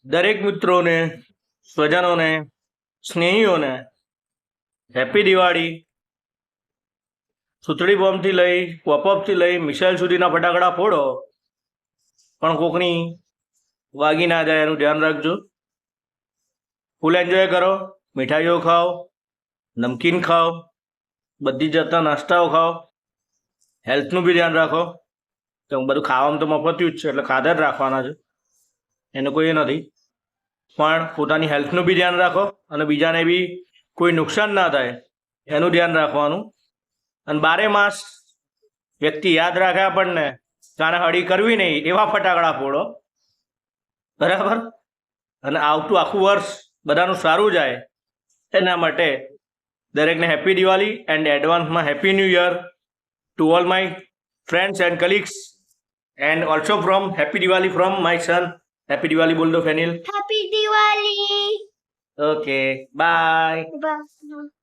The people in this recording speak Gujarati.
દરેક મિત્રોને, સ્વજનોને, સ્નેહીઓને હેપી દિવાળી. સુતળી બોમ્બથી લઈ પોપઅપથી લઈ મિસાઇલ સુધીના ફટાકડા ફોડો, પણ કોકની વાગી ના જાય એનું ધ્યાન રાખજો. ફૂલ એન્જોય કરો, મીઠાઈઓ ખાઓ, નમકીન ખાઓ, બધી જાતના નાસ્તાઓ ખાઓ. હેલ્થનું બી ધ્યાન રાખો. તો બધું ખાવામાં તો મફત્યું જ છે, એટલે ખાધા જ રાખવાના છે, એનું કોઈ એ નથી. પણ પોતાની હેલ્થનું બી ધ્યાન રાખો અને બીજાને બી કોઈ નુકસાન ના થાય એનું ધ્યાન રાખવાનું. અને 12 માસ વ્યક્તિ યાદ રાખે આપણને, તારે હળી કરવી નહીં એવા ફટાકડા ફોડો, બરાબર. અને આવતું આખું વર્ષ બધાનું સારું જાય એના માટે દરેકને હેપી દિવાળી એન્ડ એડવાન્સમાં happy new year to all my friends and colleagues, and also from happy Diwali from my son. Happy Diwali બોલ દો Fenil. Happy Diwali! Okay, bye. Bye.